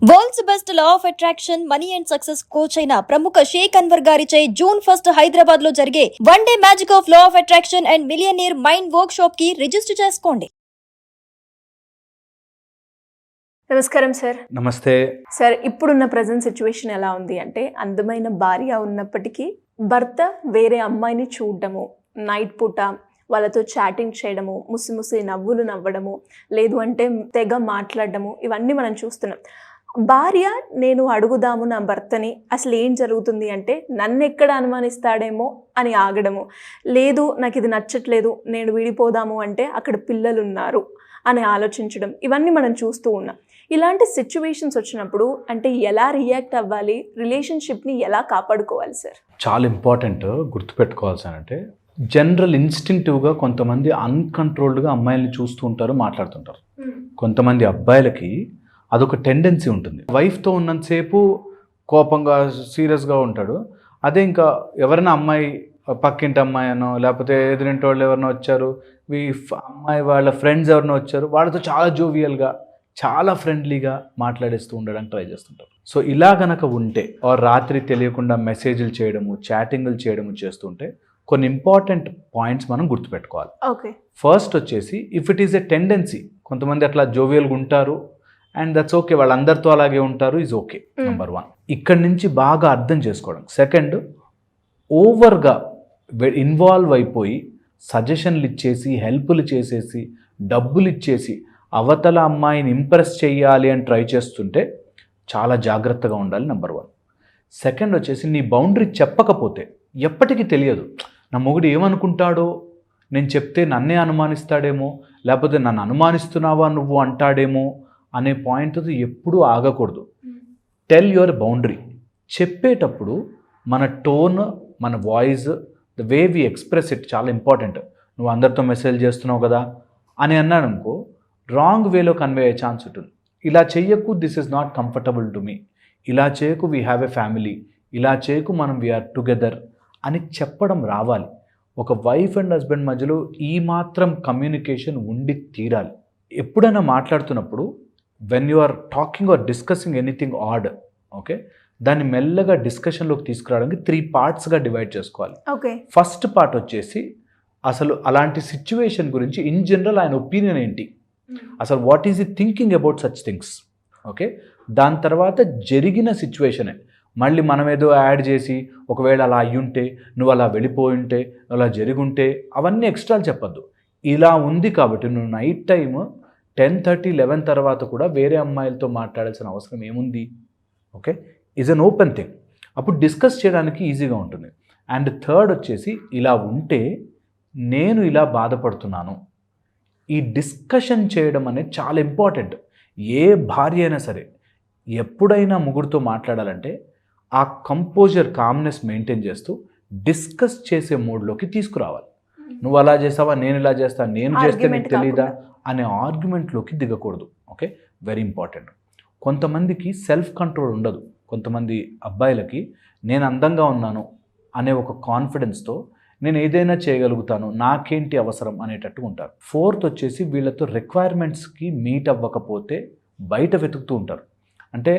World's best law of attraction money and success coach అయిన ప్రముఖ షేక్ అన్వర్ గారిచే జూన్ 1 హైదరాబాద్ లో జరిగే one day magic of law of attraction and millionaire mind work shop కి register చేసుకోండి. నమస్కారం సార్. నమస్తే సార్, ఇప్పుడున్న ప్రజెంట్ సిచ్యువేషన్ ఎలా ఉంది అంటే, అందమైన భార్య ఉన్నప్పటికీ భర్త వేరే అమ్మాయిని చూడడము, నైట్ పూట వాళ్ళతో చాటింగ్ చేయడము, ముసి నవ్వులు నవ్వడము, లేదు అంటే తెగ మాట్లాడడము, ఇవన్నీ మనం చూస్తున్నాం. భార్య నేను అడుగుదాము నా భర్తని అసలు ఏం జరుగుతుంది అంటే నన్ను ఎక్కడ అనుమానిస్తాడేమో అని ఆగడము, లేదు నాకు ఇది నచ్చట్లేదు నేను విడిపోదాము అంటే అక్కడ పిల్లలు ఉన్నారు అని ఆలోచించడం, ఇవన్నీ మనం చూస్తూ ఉన్నాం. ఇలాంటి సిచ్యువేషన్స్ వచ్చినప్పుడు అంటే ఎలా రియాక్ట్ అవ్వాలి, రిలేషన్షిప్ని ఎలా కాపాడుకోవాలి సార్? చాలా ఇంపార్టెంట్ గుర్తుపెట్టుకోవాల్సినంటే, జనరల్ ఇన్స్టింక్టివ్గా కొంతమంది అన్కంట్రోల్డ్గా అమ్మాయిల్ని చూస్తూ ఉంటారు, మాట్లాడుతుంటారు. కొంతమంది అబ్బాయిలకి అదొక టెండెన్సీ ఉంటుంది. వైఫ్తో ఉన్నంతసేపు కోపంగా సీరియస్గా ఉంటాడు. అదే ఇంకా ఎవరైనా అమ్మాయి, పక్కింటి అమ్మాయి అనో లేకపోతే ఎదురింటి వాళ్ళు ఎవరైనా వచ్చారు, అమ్మాయి వాళ్ళ ఫ్రెండ్స్ ఎవరైనా వచ్చారు, వాళ్ళతో చాలా జోవియల్గా చాలా ఫ్రెండ్లీగా మాట్లాడేస్తూ ఉండడానికి ట్రై చేస్తుంటారు. సో ఇలా గనక ఉంటే రాత్రి తెలియకుండా మెసేజ్లు చేయడము, చాటింగ్లు చేయడము చేస్తుంటే కొన్ని ఇంపార్టెంట్ పాయింట్స్ మనం గుర్తుపెట్టుకోవాలి. ఓకే, ఫస్ట్ వచ్చేసి if it is a tendency, కొంతమంది అట్లా జోవియల్గా ఉంటారు అండ్ దట్స్ ఓకే, వాళ్ళందరితో అలాగే ఉంటారు, ఈజ్ ఓకే. నెంబర్ 1 ఇక్కడి నుంచి బాగా అర్థం చేసుకోవడం. సెకండ్, ఓవర్గా ఇన్వాల్వ్ అయిపోయి సజెషన్లు ఇచ్చేసి, హెల్ప్లు చేసేసి, డబ్బులు ఇచ్చేసి అవతల అమ్మాయిని ఇంప్రెస్ చేయాలి అని ట్రై చేస్తుంటే చాలా జాగ్రత్తగా ఉండాలి. నెంబర్ 1. సెకండ్ వచ్చేసి నీ బౌండరీ చెప్పకపోతే ఎప్పటికీ తెలియదు, నా మొగుడు ఏమనుకుంటాడో, నేను చెప్తే నన్నే అనుమానిస్తాడేమో, లేకపోతే నన్ను అనుమానిస్తున్నావా నువ్వు అంటాడేమో అనే పాయింట్తో ఎప్పుడూ ఆగకూడదు. Tell your boundary. చెప్పేటప్పుడు మన టోన్, మన voice, the way we express it చాలా ఇంపార్టెంట్. నువ్వు అందరితో మెసేజ్ చేస్తున్నావు కదా అని అన్నాడు అనుకో, రాంగ్ వేలో కన్వే అయ్యే ఛాన్స్ ఉంటుంది. ఇలా చెయ్యకు, this is not comfortable to me, ఇలా చేయకు, వీ హ్యావ్ ఎ ఫ్యామిలీ, ఇలా చేయకు, మనం వీఆర్ టుగెదర్ అని చెప్పడం రావాలి. ఒక వైఫ్ అండ్ హస్బెండ్ మధ్యలో ఈ మాత్రం కమ్యూనికేషన్ ఉండి తీరాలి. ఎప్పుడైనా మాట్లాడుతున్నప్పుడు when you are talking or discussing anything odd, okay, దాన్ని మెల్లగా డిస్కషన్లోకి తీసుకురావడానికి 3 పార్ట్స్గా డివైడ్ చేసుకోవాలి. ఓకే, ఫస్ట్ పార్ట్ వచ్చేసి అసలు అలాంటి సిచ్యువేషన్ గురించి ఇన్ జనరల్ ఆయన ఒపీనియన్ ఏంటి, అసలు వాట్ ఈజ్ ఈ thinking about such things, okay. దాని తర్వాత జరిగిన సిచ్యువేషనే మళ్ళీ మనం ఏదో యాడ్ చేసి, ఒకవేళ అలా అయ్యుంటే, నువ్వు అలా వెళ్ళిపోయి ఉంటే, అలా జరిగుంటే, అవన్నీ ఎక్స్ట్రాలు చెప్పద్దు. ఇలా ఉంది కాబట్టి నువ్వు నైట్ టైమ్ 10:30, 11 తర్వాత కూడా వేరే అమ్మాయిలతో మాట్లాడాల్సిన అవసరం ఏముంది, okay. Is an open thing. అప్పుడు డిస్కస్ చేయడానికి ఈజీగా ఉంటుంది. అండ్ థర్డ్ వచ్చేసి ఇలా ఉంటే నేను ఇలా బాధపడుతున్నాను, ఈ డిస్కషన్ చేయడం అనేది చాలా ఇంపార్టెంట్. ఏ భార్య అయినా సరే ఎప్పుడైనా ముగ్గురితో మాట్లాడాలంటే ఆ కంపోజర్, కామ్నెస్ మెయింటైన్ చేస్తూ డిస్కస్ చేసే మోడ్లోకి తీసుకురావాలి. నువ్వు అలా చేస్తావా, నేను ఇలా చేస్తాను, నేను చేస్తే నీకు తెలీదా అనే ఆర్గ్యుమెంట్లోకి దిగకూడదు, ఓకే. Very important. కొంతమందికి సెల్ఫ్ కంట్రోల్ ఉండదు. కొంతమంది అబ్బాయిలకి నేను అందంగా ఉన్నాను అనే ఒక కాన్ఫిడెన్స్తో నేను ఏదైనా చేయగలుగుతాను, నాకేంటి అవసరం అనేటట్టు ఉంటారు. ఫోర్త్ వచ్చేసి వీళ్ళతో రిక్వైర్మెంట్స్కి మీట్ అవ్వకపోతే బయట వెతుకుతూ ఉంటారు. అంటే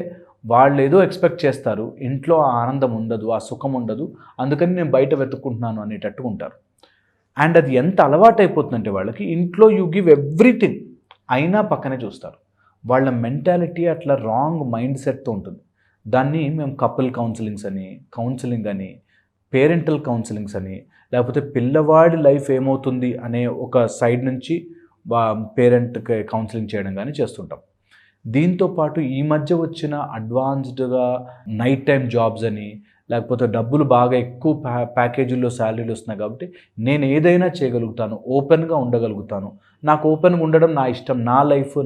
వాళ్ళు ఏదో ఎక్స్పెక్ట్ చేస్తారు, ఇంట్లో ఆ ఆనందం ఉండదు, ఆ సుఖం ఉండదు, అందుకని నేను బయట వెతుక్కుంటున్నాను అనేటట్టు ఉంటారు. అండ్ అది ఎంత అలవాటు అయిపోతుందంటే వాళ్ళకి, ఇంట్లో యూ గివ్ ఎవ్రీథింగ్ అయినా పక్కనే చూస్తారు. వాళ్ళ మెంటాలిటీ అట్లా రాంగ్ మైండ్ సెట్తో ఉంటుంది. దాన్ని మేము కపుల్ కౌన్సిలింగ్ అని, పేరెంటల్ కౌన్సిలింగ్స్ అని, లేకపోతే పిల్లవాడి లైఫ్ ఏమవుతుంది అనే ఒక సైడ్ నుంచి పేరెంట్ కౌన్సిలింగ్ చేయడం కానీ చేస్తుంటాం. దీంతోపాటు ఈ మధ్య వచ్చిన అడ్వాన్స్డ్గా నైట్ టైం జాబ్స్ అని, లేకపోతే డబ్బులు బాగా ఎక్కువ ప్యాకేజీల్లో శాలరీలు వస్తున్నాయి కాబట్టి నేను ఏదైనా చేయగలుగుతాను, ఓపెన్గా ఉండగలుగుతాను, నాకు ఓపెన్గా ఉండడం నా ఇష్టం, నా లైఫ్,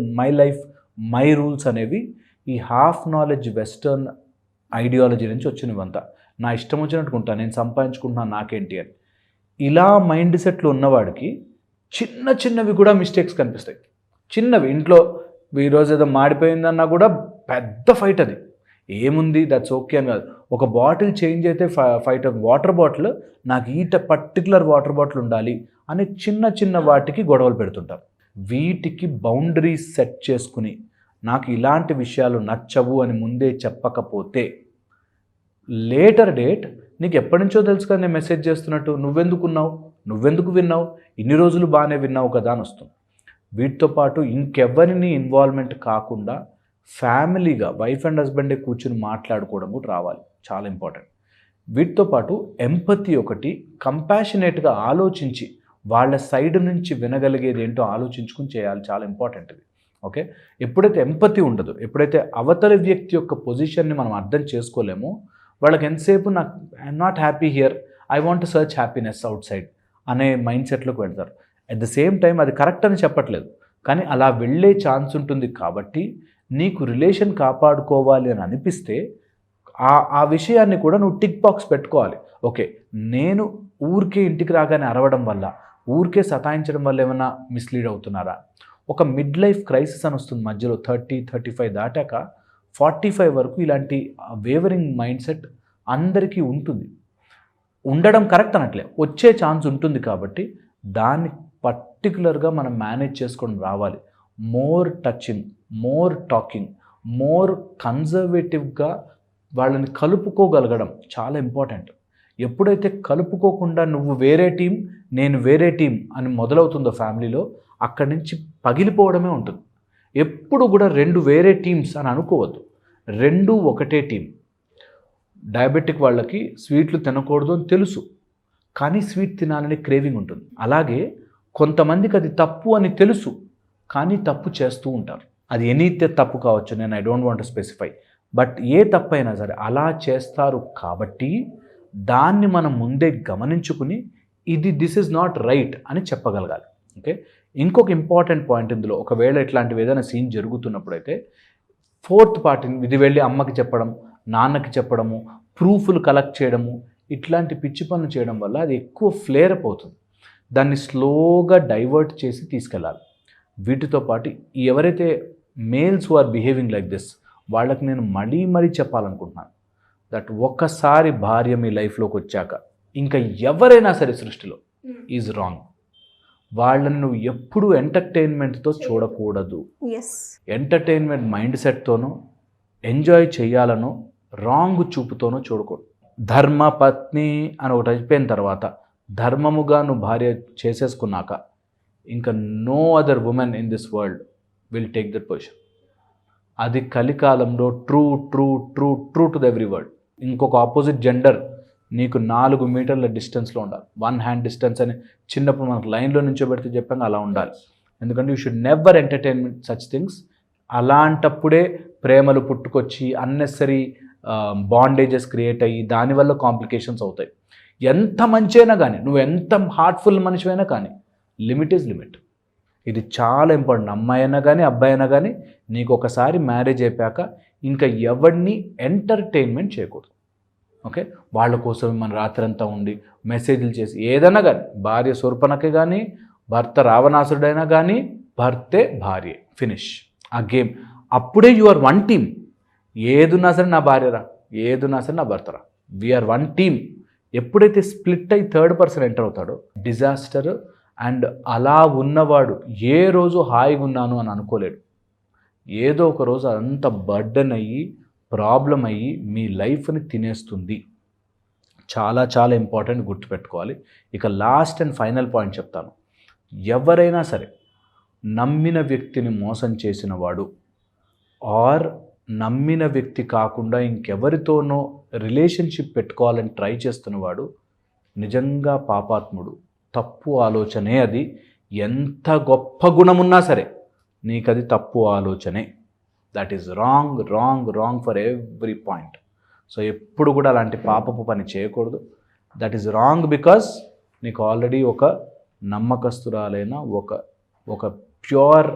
మై రూల్స్ అనేవి ఈ హాఫ్ నాలెడ్జ్ వెస్టర్న్ ఐడియాలజీ నుంచి వచ్చినవంతా. నా ఇష్టం వచ్చినట్టు ఉంటాను, నేను సంపాదించుకుంటున్నాను, నాకేంటి అని. ఇలా మైండ్ సెట్లు ఉన్నవాడికి చిన్నవి కూడా మిస్టేక్స్ కనిపిస్తాయి. చిన్నవి, ఇంట్లో ఈరోజు ఏదో మాడిపోయిందన్నా కూడా పెద్ద ఫైట్. అది ఏముంది, దట్స్ ఓకే అని కాదు. ఒక బాటిల్ చేంజ్ అయితే ఫైట్. వాటర్ బాటిల్, నాకు ఈ పర్టికులర్ వాటర్ బాటిల్ ఉండాలి అని చిన్న వాటికి గొడవలు పెడుతుంటారు. వీటికి బౌండరీస్ సెట్ చేసుకుని నాకు ఇలాంటి విషయాలు నచ్చవు అని ముందే చెప్పకపోతే లేటర్ డేట్ నీకు ఎప్పటి నుంచో తెలుసు కదా నేను మెసేజ్ చేస్తున్నట్టు, నువ్వెందుకు విన్నావు, ఇన్ని రోజులు బాగానే విన్నావు కదా అని వస్తుంది. వీటితో పాటు ఇంకెవరిని ఇన్వాల్వ్మెంట్ కాకుండా ఫ్యామిలీగా వైఫ్ అండ్ హస్బెండే కూర్చుని మాట్లాడుకోవడం కూడా రావాలి, చాలా ఇంపార్టెంట్. వీటితో పాటు ఎంపతి ఒకటి, కంపాషనేట్గా ఆలోచించి వాళ్ళ సైడ్ నుంచి వినగలిగేది ఏంటో ఆలోచించుకుని చేయాలి, చాలా ఇంపార్టెంట్ ఇది. ఓకే, ఎప్పుడైతే ఎంపతి ఉండదు, ఎప్పుడైతే అవతలి వ్యక్తి యొక్క పొజిషన్ని మనం అర్థం చేసుకోలేమో వాళ్ళకి ఎంతసేపు నాకు I'm not happy here, I want to search happiness out side అనే మైండ్ సెట్లోకి వెళ్తారు. అట్ ద సేమ్ టైం అది కరెక్ట్ అని చెప్పట్లేదు, కానీ అలా వెళ్ళే ఛాన్స్ ఉంటుంది. కాబట్టి నీకు రిలేషన్ కాపాడుకోవాలి అని అనిపిస్తే ఆ విషయాన్ని కూడా నువ్వు టిక్ బాక్స్ పెట్టుకోవాలి. ఓకే, నేను ఊరికే ఇంటికి రాగానే అరవడం వల్ల, ఊరికే సతాయించడం వల్ల ఏమైనా మిస్లీడ్ అవుతున్నారా? ఒక మిడ్ లైఫ్ క్రైసిస్ అని వస్తుంది మధ్యలో, 30-35 దాటాక 45 వరకు ఇలాంటి వేవరింగ్ మైండ్ సెట్ అందరికీ ఉంటుంది. ఉండడం కరెక్ట్ అనట్లే, వచ్చే ఛాన్స్ ఉంటుంది. కాబట్టి దాన్ని పర్టికులర్గా మనం మేనేజ్ చేసుకొని రావాలి. More touching, more talking, more కన్జర్వేటివ్గా వాళ్ళని కలుపుకోగలగడం చాలా ఇంపార్టెంట్. ఎప్పుడైతే కలుపుకోకుండా నువ్వు వేరే టీం నేను వేరే టీం అని మొదలవుతుందో ఫ్యామిలీలో, అక్కడి నుంచి పగిలిపోవడమే ఉంటుంది. ఎప్పుడు కూడా 2 వేరే టీమ్స్ అని అనుకోవద్దు, 2 ఒకటే టీం. డయాబెటిక్ వాళ్ళకి స్వీట్లు తినకూడదు అని తెలుసు, కానీ స్వీట్ తినాలని క్రేవింగ్ ఉంటుంది. అలాగే కొంతమందికి అది తప్పు అని తెలుసు, కానీ తప్పు చేస్తూ ఉంటారు. అది ఎనీతే తప్పు కావచ్చు, నేను I don't want to specify, but ఏ తప్పు అయినా సరే అలా చేస్తారు. కాబట్టి దాన్ని మనం ముందే గమనించుకుని దిస్ ఈజ్ నాట్ రైట్ అని చెప్పగలగాలి. ఓకే, ఇంకొక ఇంపార్టెంట్ పాయింట్ ఇందులో, ఒకవేళ ఇట్లాంటివి ఏదైనా సీన్ జరుగుతున్నప్పుడైతే 4th పార్టీని ఇది వెళ్ళి అమ్మకి చెప్పడం, నాన్నకి చెప్పడము, ప్రూఫ్లు కలెక్ట్ చేయడము, ఇట్లాంటి పిచ్చి పనులు చేయడం వల్ల అది ఎక్కువ ఫ్లేర్ అప్ అవుతుంది. దాన్ని స్లోగా డైవర్ట్ చేసి తీసుకెళ్ళాలి. వీటితో పాటు ఎవరైతే males who are behaving like this వాళ్ళకి నేను మరీ చెప్పాలనుకుంటున్నాను దట్ ఒక్కసారి భార్య మీ లైఫ్లోకి వచ్చాక ఇంకా ఎవరైనా సరే సృష్టిలో ఈజ్ రాంగ్. వాళ్ళని నువ్వు ఎప్పుడూ ఎంటర్టైన్మెంట్తో చూడకూడదు. ఎంటర్టైన్మెంట్ మైండ్ సెట్తోనో ఎంజాయ్ చేయాలనో రాంగ్ చూపుతోనో చూడకూడదు. ధర్మ పత్ని అని ఒకటి అయిపోయిన తర్వాత, ధర్మముగా నువ్వు భార్య చేసేసుకున్నాక ఇంకా no other women in this world will take that position. అది కలికాలంలో true true true true to the every word. ఇంకొక ఆపోజిట్ జెండర్ నీకు 4 మీటర్ల డిస్టెన్స్లో ఉండాలి. 1 హ్యాండ్ డిస్టెన్స్ అని చిన్నప్పుడు మనకు లైన్లో నుంచోబెడితే చెప్పాక అలా ఉండాలి. ఎందుకంటే you should never entertainment such things. అలాంటప్పుడే ప్రేమలు పుట్టుకొచ్చి అన్నెసరీ బాండేజెస్ క్రియేట్ అయ్యి దానివల్ల కాంప్లికేషన్స్ అవుతాయి. ఎంత మంచి అయినా కానీ, నువ్వు ఎంత హార్ట్ఫుల్ మనిషివైనా కానీ, లిమిట్ ఈజ్ లిమిట్. ఇది చాలా ఇంపార్టెంట్. అమ్మాయి అయినా కానీ అబ్బాయి అయినా కానీ నీకు ఒకసారి మ్యారేజ్ అయిపోయాక ఇంకా ఎవరిని ఎంటర్టైన్మెంట్ చేయకూడదు. ఓకే, వాళ్ళ కోసం మన రాత్రంతా ఉండి మెసేజ్లు చేసి ఏదైనా కానీ, భార్య శూర్పణఖే కానీ భర్త రావణాసురుడైనా కానీ భర్తే భార్య, ఫినిష్ ఆ గేమ్. అప్పుడే యు ఆర్ 1 టీమ్. ఏదున్నా సరే నా భార్యరా, ఏదున్నా సరే నా భర్తరా, వీఆర్ 1 టీమ్. ఎప్పుడైతే స్ప్లిట్ అయ్యి 3rd పర్సన్ ఎంటర్ అవుతాడో డిజాస్టర్. అండ్ అలా ఉన్నవాడు ఏ రోజు హాయిగా ఉన్నాను అని అనుకోలేడు. ఏదో ఒక రోజు అదంతా బర్డెన్ అయ్యి ప్రాబ్లం అయ్యి మీ లైఫ్ని తినేస్తుంది. చాలా చాలా ఇంపార్టెంట్, గుర్తుపెట్టుకోవాలి. ఇక లాస్ట్ అండ్ ఫైనల్ పాయింట్ చెప్తాను. ఎవరైనా సరే నమ్మిన వ్యక్తిని మోసం చేసిన వాడు ఆర్ నమ్మిన వ్యక్తి కాకుండా ఇంకెవరితోనో రిలేషన్షిప్ పెట్టుకోవాలని ట్రై చేస్తున్నవాడు నిజంగా పాపాత్ముడు. తప్పు ఆలోచనే అది. ఎంత గొప్ప గుణమున్నా సరే నీకది తప్పు ఆలోచనే. That is wrong wrong wrong for every point. So ఎప్పుడు కూడా అలాంటి పాపపు పని చేయకూడదు. దట్ ఈజ్ రాంగ్ బికాస్ నీకు ఆల్రెడీ ఒక నమ్మకస్తురాలైన ఒక ప్యూర్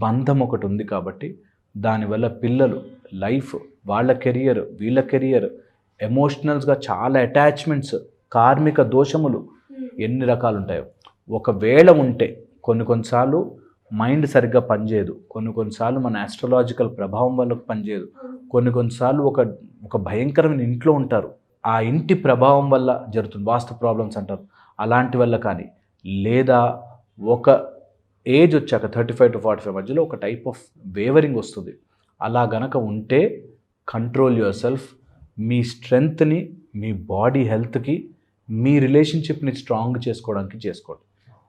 బంధం ఒకటి ఉంది. కాబట్టి దానివల్ల పిల్లలు లైఫ్, వాళ్ళ కెరియర్, వీళ్ళ కెరియర్, ఎమోషనల్స్గా చాలా అటాచ్మెంట్స్, కార్మిక దోషములు ఎన్ని రకాలు ఉంటాయో. ఒకవేళ ఉంటే కొన్నిసార్లు మైండ్ సరిగ్గా పనిచేయదు, కొన్నిసార్లు మన ఆస్ట్రాలజికల్ ప్రభావం వల్ల పనిచేయదు, కొన్నిసార్లు ఒక భయంకరమైన ఇంట్లో ఉంటారు, ఆ ఇంటి ప్రభావం వల్ల జరుగుతుంది, వాస్తు ప్రాబ్లమ్స్ అంటారు, అలాంటి వల్ల కానీ, లేదా ఒక ఏజ్ వచ్చాక 35 to 45 మధ్యలో ఒక టైప్ ఆఫ్ వేవరింగ్ వస్తుంది. అలా గనక ఉంటే కంట్రోల్ యువర్ సెల్ఫ్. మీ స్ట్రెంగ్త్ని, మీ బాడీ హెల్త్కి, మీ రిలేషన్షిప్ని స్ట్రాంగ్ చేసుకోవడానికి చేసుకోండి.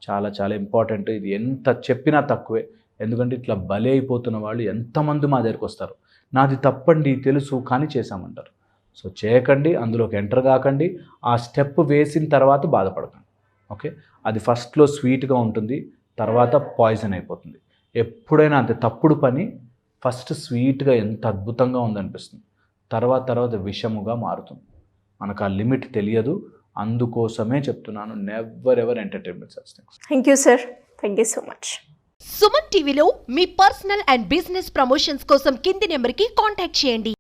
చాలా చాలా ఇంపార్టెంట్. ఇది ఎంత చెప్పినా తక్కువే. ఎందుకంటే ఇట్లా బలి అయిపోతున్న వాళ్ళు ఎంతమంది మా దగ్గరికి వస్తారు, నాది తప్పండి తెలుసు కానీ చేశామంటారు. సో చేయకండి, అందులోకి ఎంటర్ కాకండి. ఆ స్టెప్ వేసిన తర్వాత బాధపడకండి. ఓకే, అది ఫస్ట్లో స్వీట్గా ఉంటుంది, తర్వాత పాయిజన్ అయిపోతుంది. ఎప్పుడైనా అంతే, తప్పుడు పని ఫస్ట్ స్వీట్గా ఎంత అద్భుతంగా ఉందనిపిస్తుంది, తర్వాత విషముగా మారుతుంది. మనకు ఆ లిమిట్ తెలియదు. అందుకోసమే చెప్తున్నాను, never ever entertainment such things. Thank you sir, thank you so much. Suman టీవీలో మీ పర్సనల్ అండ్ బిజినెస్ ప్రమోషన్స్ కోసం కింది నెంబర్కి కాంటాక్ట్ చేయండి.